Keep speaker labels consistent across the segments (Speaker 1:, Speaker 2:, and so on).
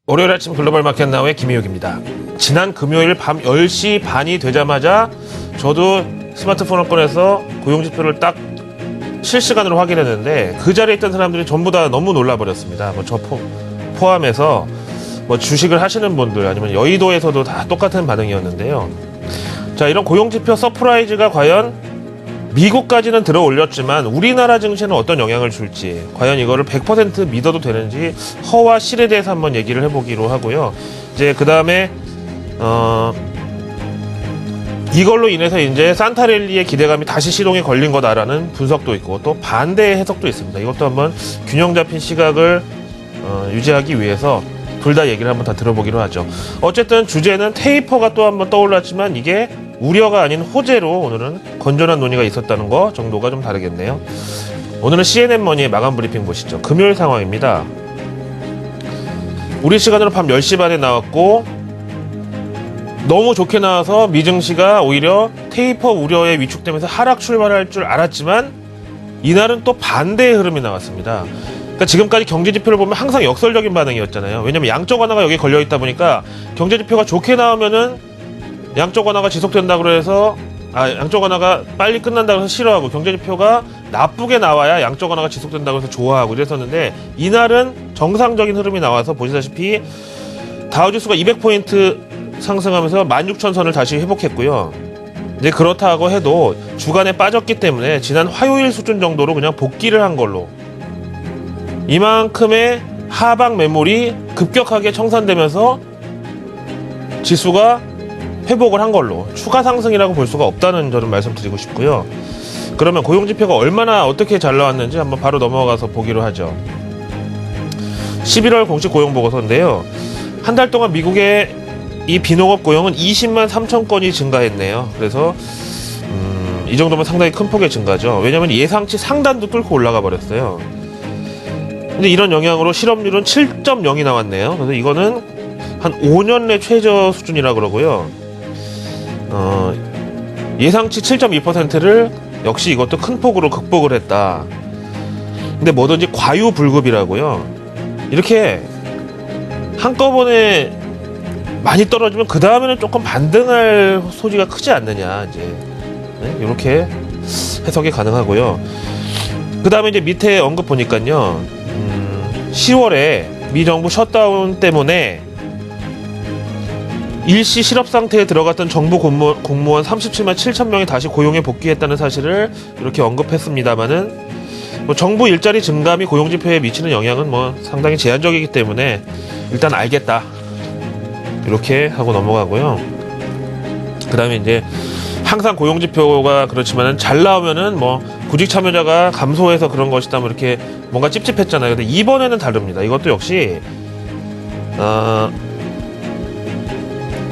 Speaker 1: 월요일 아침 글로벌 마켓 나우의 김희욱입니다. 지난 금요일 밤 10시 반이 되자마자 저도 스마트폰을 꺼내서 고용지표를 딱 실시간으로 확인했는데 그 자리에 있던 사람들이 전부 다 너무 놀라버렸습니다. 저 포함해서 주식을 하시는 분들 아니면 여의도에서도 다 똑같은 반응이었는데요. 자, 이런 고용지표 서프라이즈가 과연 미국까지는 들어 올렸지만 우리나라 증시에는 어떤 영향을 줄지, 과연 이거를 100% 믿어도 되는지 허와 실에 대해서 한번 얘기를 해보기로 하고요. 이제 그 다음에 이걸로 인해서 이제 산타랠리의 기대감이 다시 시동에 걸린 거다라는 분석도 있고 또 반대의 해석도 있습니다. 이것도 한번 균형 잡힌 시각을 유지하기 위해서 둘 다 얘기를 한번 다 들어보기로 하죠. 어쨌든 주제는 테이퍼가 또 한번 떠올랐지만 이게 우려가 아닌 호재로 오늘은 건전한 논의가 있었다는 거 정도가 좀 다르겠네요. 오늘은 CNN 머니의 마감 브리핑 보시죠. 금요일 상황입니다. 우리 시간으로 밤 10시 반에 나왔고 너무 좋게 나와서 미증시가 오히려 테이퍼 우려에 위축되면서 하락 출발할 줄 알았지만 이날은 또 반대의 흐름이 나왔습니다. 그러니까 지금까지 경제지표를 보면 항상 역설적인 반응이었잖아요. 왜냐면 양적 완화가 여기에 걸려있다 보니까 경제지표가 좋게 나오면은 양적 완화가 지속된다고 해서 양적 완화가 빨리 끝난다고 해서 싫어하고 경제지표가 나쁘게 나와야 양적 완화가 지속된다고 해서 좋아하고 이랬었는데 이날은 정상적인 흐름이 나와서 보시다시피 다우지수가 200포인트 상승하면서 16,000선을 다시 회복했고요. 이제 그렇다고 해도 주간에 빠졌기 때문에 지난 화요일 수준 정도로 그냥 복귀를 한 걸로 이만큼의 하방 매물이 급격하게 청산되면서 지수가 회복을 한 걸로 추가 상승이라고 볼 수가 없다는 점을 말씀드리고 싶고요. 그러면 고용지표가 얼마나 어떻게 잘 나왔는지 한번 바로 넘어가서 보기로 하죠. 11월 공식 고용보고서인데요. 한 달 동안 미국의 이 비농업 고용은 20만 3천 건이 증가했네요. 그래서 이 정도면 상당히 큰 폭의 증가죠. 왜냐하면 예상치 상단도 뚫고 올라가 버렸어요. 근데 이런 영향으로 실업률은 7.0이 나왔네요. 그래서 이거는 한 5년 내 최저 수준이라 그러고요. 예상치 7.2%를 역시 이것도 큰 폭으로 극복을 했다. 근데 뭐든지 과유불급이라고요. 이렇게 한꺼번에 많이 떨어지면 그 다음에는 조금 반등할 소지가 크지 않느냐, 이제 이렇게 해석이 가능하고요. 그 다음에 이제 밑에 언급 보니까요. 10월에 미 정부 셧다운 때문에 일시 실업 상태에 들어갔던 정부 공무원 37만 7천 명이 다시 고용에 복귀했다는 사실을 이렇게 언급했습니다만은 정부 일자리 증감이 고용지표에 미치는 영향은 상당히 제한적이기 때문에 일단 알겠다 이렇게 하고 넘어가고요. 그 다음에 이제 항상 고용지표가 그렇지만은 잘 나오면은 구직 참여자가 감소해서 그런 것이다 이렇게 뭔가 찝찝했잖아요. 근데 이번에는 다릅니다. 이것도 역시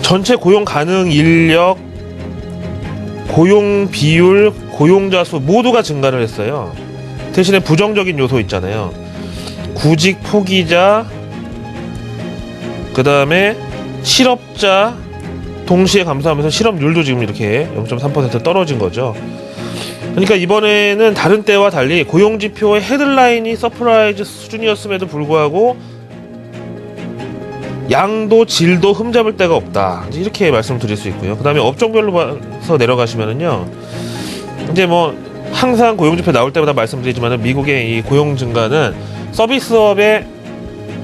Speaker 1: 전체 고용 가능 인력, 고용 비율, 고용자 수 모두가 증가를 했어요. 대신에 부정적인 요소 있잖아요. 구직 포기자, 그 다음에 실업자 동시에 감소하면서 실업률도 지금 이렇게 0.3% 떨어진 거죠. 그러니까 이번에는 다른 때와 달리 고용지표의 헤드라인이 서프라이즈 수준이었음에도 불구하고 양도 질도 흠잡을 데가 없다, 이렇게 말씀드릴 수 있고요. 그 다음에 업종별로 봐서 내려가시면은요, 이제 항상 고용지표 나올 때마다 말씀드리지만 미국의 이 고용 증가는 서비스업의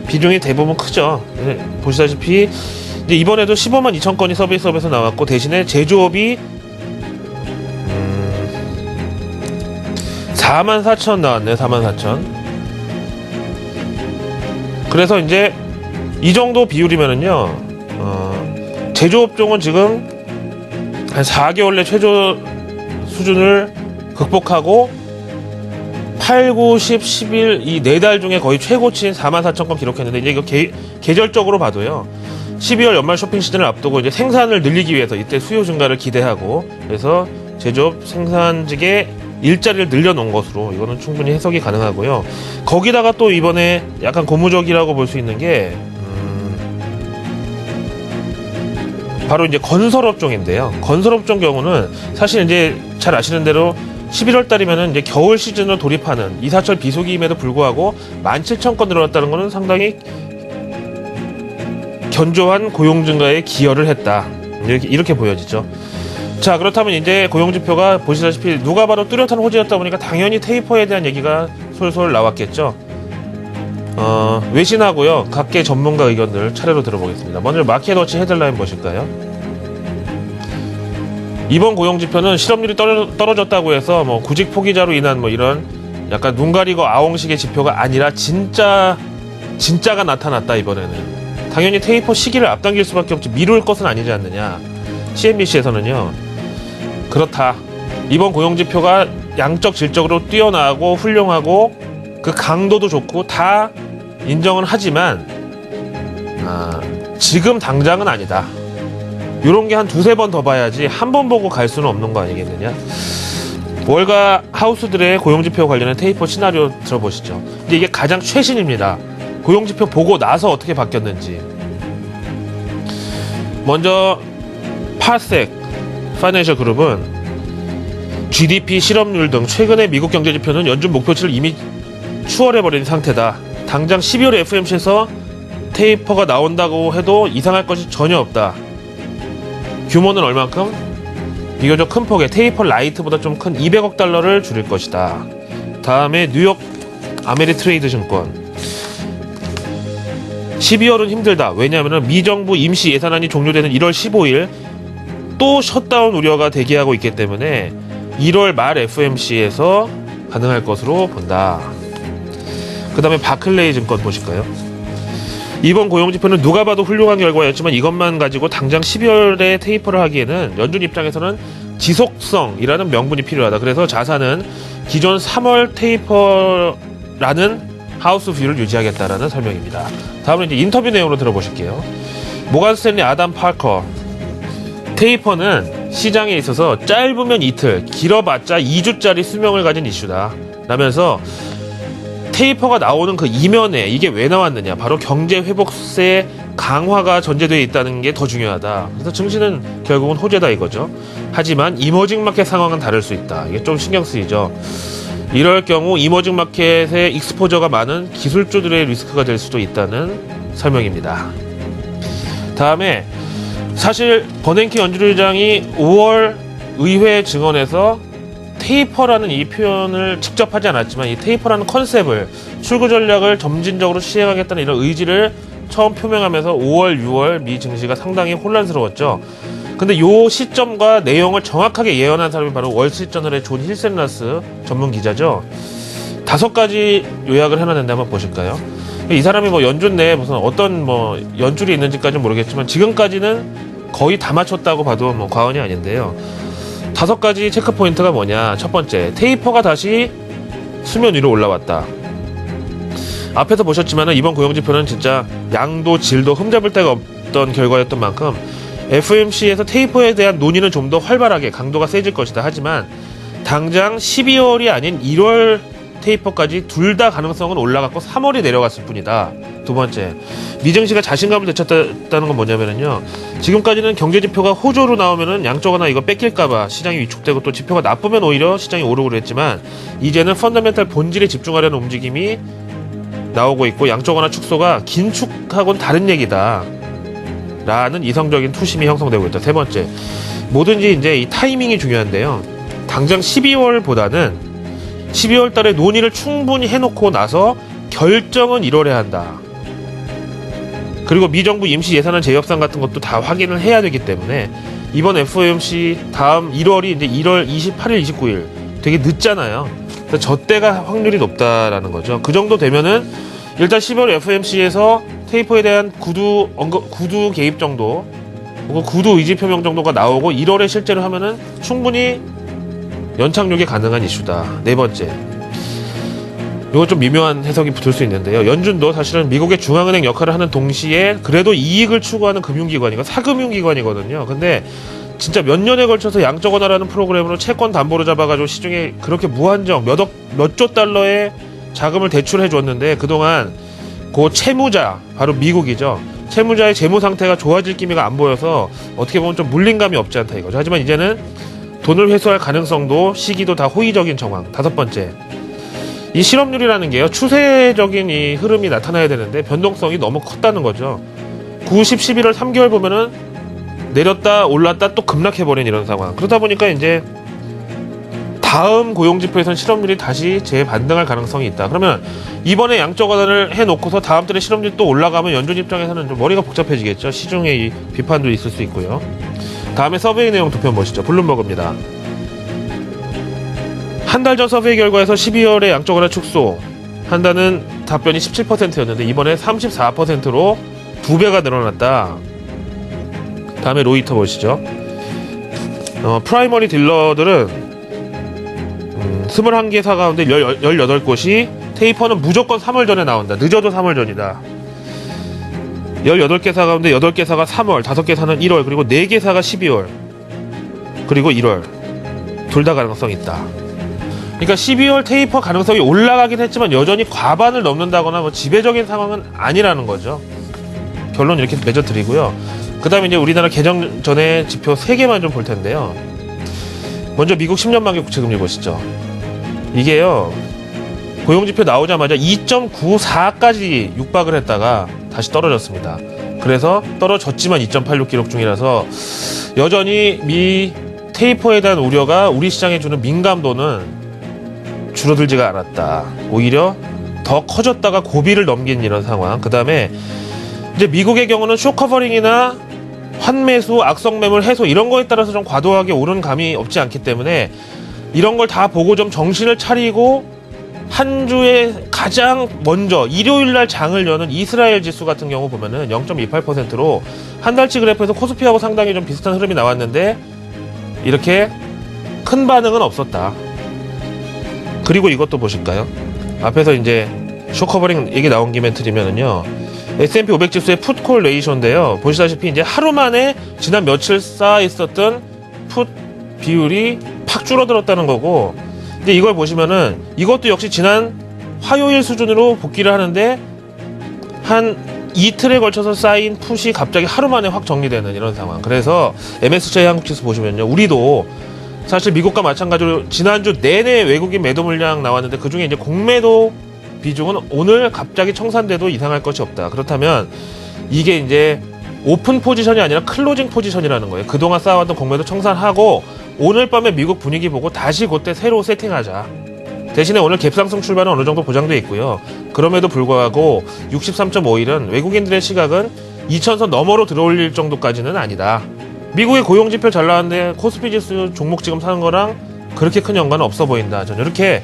Speaker 1: 비중이 대부분 크죠. 보시다시피 이제 이번에도 15만 2천 건이 서비스업에서 나왔고 대신에 제조업이 4만 4천 나왔네요. 4만 4천. 그래서 이제 이 정도 비율이면은요, 제조업종은 지금 한 4개월 내 최저 수준을 극복하고 8, 9, 10, 11 이 4달 중에 거의 최고치인 4만 4천 건 기록했는데 이제 이거 계절적으로 봐도요. 12월 연말 쇼핑 시즌을 앞두고 이제 생산을 늘리기 위해서 이때 수요 증가를 기대하고 그래서 제조업 생산직의 일자리를 늘려놓은 것으로 이거는 충분히 해석이 가능하고요. 거기다가 또 이번에 약간 고무적이라고 볼 수 있는 게 바로 이제 건설업종인데요. 건설업종 경우는 사실 이제 잘 아시는 대로 11월 달이면은 이제 겨울 시즌으로 돌입하는 이사철 비수기임에도 불구하고 17,000건 늘어났다는 것은 상당히 견조한 고용 증가에 기여를 했다. 이렇게 보여지죠. 자, 그렇다면 이제 고용지표가 보시다시피 누가 봐도 뚜렷한 호재였다 보니까 당연히 테이퍼에 대한 얘기가 솔솔 나왔겠죠. 외신하고요, 각계 전문가 의견들 차례로 들어보겠습니다. 먼저 마켓워치 헤드라인 보실까요? 이번 고용지표는 실업률이 떨어졌다고 해서 뭐 구직 포기자로 인한 뭐 이런 약간 눈 가리고 아웅식의 지표가 아니라 진짜가 나타났다. 이번에는 당연히 테이퍼 시기를 앞당길 수밖에 없지 미룰 것은 아니지 않느냐. CNBC에서는요, 그렇다. 이번 고용지표가 양적 질적으로 뛰어나고 훌륭하고 그 강도도 좋고 다 인정은 하지만 지금 당장은 아니다. 이런 게 한 두세 번 더 봐야지 한 번 보고 갈 수는 없는 거 아니겠느냐. 월가 하우스들의 고용지표 관련한 테이퍼 시나리오 들어보시죠. 근데 이게 가장 최신입니다. 고용지표 보고 나서 어떻게 바뀌었는지. 먼저 파섹 파이낸셜 그룹은 GDP, 실업률 등 최근의 미국 경제지표는 연준 목표치를 이미 추월해버린 상태다. 당장 12월 FOMC에서 테이퍼가 나온다고 해도 이상할 것이 전혀 없다. 규모는 얼만큼? 비교적 큰 폭의 테이퍼 라이트보다 좀 큰 200억 달러를 줄일 것이다. 다음에 뉴욕 아메리트레이드 증권. 12월은 힘들다. 왜냐하면 미정부 임시 예산안이 종료되는 1월 15일 또 셧다운 우려가 대기하고 있기 때문에 1월 말 FOMC에서 가능할 것으로 본다. 그 다음에 바클레이 증권 보실까요? 이번 고용지표는 누가 봐도 훌륭한 결과였지만 이것만 가지고 당장 12월에 테이퍼를 하기에는 연준 입장에서는 지속성이라는 명분이 필요하다. 그래서 자사는 기존 3월 테이퍼라는 하우스 뷰를 유지하겠다라는 설명입니다. 다음은 이제 인터뷰 내용으로 들어보실게요. 모간 스탠리 아담 파커. 테이퍼는 시장에 있어서 짧으면 이틀, 길어봤자 2주짜리 수명을 가진 이슈다. 라면서 테이퍼가 나오는 그 이면에 이게 왜 나왔느냐. 바로 경제회복세 강화가 전제되어 있다는 게 더 중요하다. 그래서 증시는 결국은 호재다 이거죠. 하지만 이머징 마켓 상황은 다를 수 있다. 이게 좀 신경 쓰이죠. 이럴 경우 이머징 마켓에 익스포저가 많은 기술주들의 리스크가 될 수도 있다는 설명입니다. 다음에 사실 버냉키 연준의장이 5월 의회 증언에서 테이퍼라는 이 표현을 직접 하지 않았지만 이 테이퍼라는 컨셉을, 출구 전략을 점진적으로 시행하겠다는 이런 의지를 처음 표명하면서 5월, 6월 미 증시가 상당히 혼란스러웠죠. 근데 요 시점과 내용을 정확하게 예언한 사람이 바로 월스트리트저널의 존 힐센라스 전문 기자죠. 5가지 요약을 해놨는데 한번 보실까요? 이 사람이 뭐 연준 내에 무슨 어떤 뭐 연줄이 있는지까지는 모르겠지만 지금까지는 거의 다 맞췄다고 봐도 뭐 과언이 아닌데요. 5가지 체크 포인트가 뭐냐. 첫 번째, 테이퍼가 다시 수면 위로 올라왔다. 앞에서 보셨지만 이번 고용지표는 진짜 양도 질도 흠잡을 데가 없던 결과였던 만큼 FOMC에서 테이퍼에 대한 논의는 좀 더 활발하게 강도가 세질 것이다. 하지만 당장 12월이 아닌 1월 테이퍼까지 둘 다 가능성은 올라갔고 3월이 내려갔을 뿐이다. 두 번째, 미증시가 자신감을 되찾았다는 건 뭐냐면요, 지금까지는 경제지표가 호조로 나오면은 양쪽하나 이거 뺏길까봐 시장이 위축되고 또 지표가 나쁘면 오히려 시장이 오르고 그랬지만 이제는 펀더멘탈 본질에 집중하려는 움직임이 나오고 있고 양쪽하나 축소가 긴축하고는 다른 얘기다 라는 이성적인 투심이 형성되고 있다. 세 번째, 뭐든지 이제 이 타이밍이 중요한데요, 당장 12월보다는 12월 달에 논의를 충분히 해놓고 나서 결정은 1월에 한다. 그리고 미정부 임시 예산안 재협상 같은 것도 다 확인을 해야 되기 때문에 이번 FOMC 다음 1월이 이제 1월 28일, 29일 되게 늦잖아요. 그래서 저 때가 확률이 높다라는 거죠. 그 정도 되면은 일단 12월 FOMC에서 테이퍼에 대한 구두 개입 정도, 혹은 구두 의지 표명 정도가 나오고 1월에 실제로 하면은 충분히 연착륙이 가능한 이슈다. 네 번째, 이건 좀 미묘한 해석이 붙을 수 있는데요, 연준도 사실은 미국의 중앙은행 역할을 하는 동시에 그래도 이익을 추구하는 금융기관이고 사금융기관이거든요. 근데 진짜 몇 년에 걸쳐서 양적 완화라는 프로그램으로 채권 담보로 잡아가지고 시중에 그렇게 무한정 몇 조 달러의 자금을 대출해 줬는데 그동안 그 채무자, 바로 미국이죠, 채무자의 재무 상태가 좋아질 기미가 안 보여서 어떻게 보면 좀 물림감이 없지 않다 이거죠. 하지만 이제는 돈을 회수할 가능성도 시기도 다 호의적인 정황. 다섯 번째, 이 실업률이라는 게요, 추세적인 이 흐름이 나타나야 되는데 변동성이 너무 컸다는 거죠. 9, 10, 11월 3개월 보면은 내렸다 올랐다 또 급락해버린 이런 상황. 그러다 보니까 이제 다음 고용지표에서는 실업률이 다시 재반등할 가능성이 있다. 그러면 이번에 양적 완화를 해놓고서 다음 달에 실업률이 또 올라가면 연준 입장에서는 좀 머리가 복잡해지겠죠. 시중에 이 비판도 있을 수 있고요. 다음에 서베이 내용 두 편 보시죠. 블룸버그입니다. 한 달 전 서베이 결과에서 12월에 양적 완화 축소 한다는 답변이 17%였는데 이번에 34%로 2배가 늘어났다. 다음에 로이터 보시죠. 프라이머리 딜러들은 21개 사 가운데 18곳이 테이퍼는 무조건 3월 전에 나온다. 늦어도 3월 전이다. 18개 사 가운데 8개 사가 3월, 5개 사는 1월, 그리고 4개 사가 12월, 그리고 1월. 둘 다 가능성이 있다. 그러니까 12월 테이퍼 가능성이 올라가긴 했지만 여전히 과반을 넘는다거나 뭐 지배적인 상황은 아니라는 거죠. 결론 이렇게 맺어드리고요. 그 다음에 이제 우리나라 개정 전에 지표 3개만 좀 볼 텐데요. 먼저 미국 10년 만기 국채금리 보시죠. 이게요, 고용지표 나오자마자 2.94까지 육박을 했다가 다시 떨어졌습니다. 그래서 떨어졌지만 2.86 기록 중이라서 여전히 미 테이퍼에 대한 우려가 우리 시장에 주는 민감도는 줄어들지가 않았다. 오히려 더 커졌다가 고비를 넘긴 이런 상황. 그 다음에 이제 미국의 경우는 쇼커버링이나 환매수, 악성매물 해소 이런 거에 따라서 좀 과도하게 오른 감이 없지 않기 때문에 이런 걸 다 보고 좀 정신을 차리고 한 주에 가장 먼저 일요일날 장을 여는 이스라엘 지수 같은 경우 보면은 0.28%로 한 달치 그래프에서 코스피하고 상당히 좀 비슷한 흐름이 나왔는데 이렇게 큰 반응은 없었다. 그리고 이것도 보실까요? 앞에서 이제 쇼커버링 얘기 나온 김에 드리면은요. S&P 500 지수의 풋콜 레이쇼인데요. 보시다시피 이제 하루 만에 지난 며칠 쌓아 있었던 풋 비율이 팍 줄어들었다는 거고, 근데 이걸 보시면은 이것도 역시 지난 화요일 수준으로 복귀를 하는데 한 이틀에 걸쳐서 쌓인 풋이 갑자기 하루 만에 확 정리되는 이런 상황. 그래서 MSCI 한국 지수 보시면요. 우리도 사실 미국과 마찬가지로 지난주 내내 외국인 매도 물량 나왔는데 그중에 이제 공매도 비중은 오늘 갑자기 청산돼도 이상할 것이 없다. 그렇다면 이게 이제 오픈 포지션이 아니라 클로징 포지션이라는 거예요. 그동안 쌓아왔던 공매도 청산하고 오늘 밤에 미국 분위기 보고 다시 그때 새로 세팅하자. 대신에 오늘 갭상승 출발은 어느 정도 보장돼 있고요. 그럼에도 불구하고 63.51은 외국인들의 시각은 2000선 너머로 들어올릴 정도까지는 아니다. 미국의 고용지표 잘 나왔는데 코스피 지수 종목 지금 사는 거랑 그렇게 큰 연관은 없어 보인다. 저는 이렇게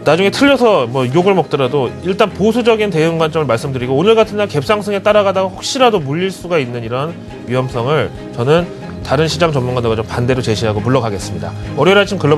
Speaker 1: 나중에 틀려서 뭐 욕을 먹더라도 일단 보수적인 대응 관점을 말씀드리고 오늘 같은 날 갭상승에 따라가다가 혹시라도 물릴 수가 있는 이런 위험성을 저는 다른 시장 전문가들과 좀 반대로 제시하고 물러가겠습니다. 월요일 아침 글로벌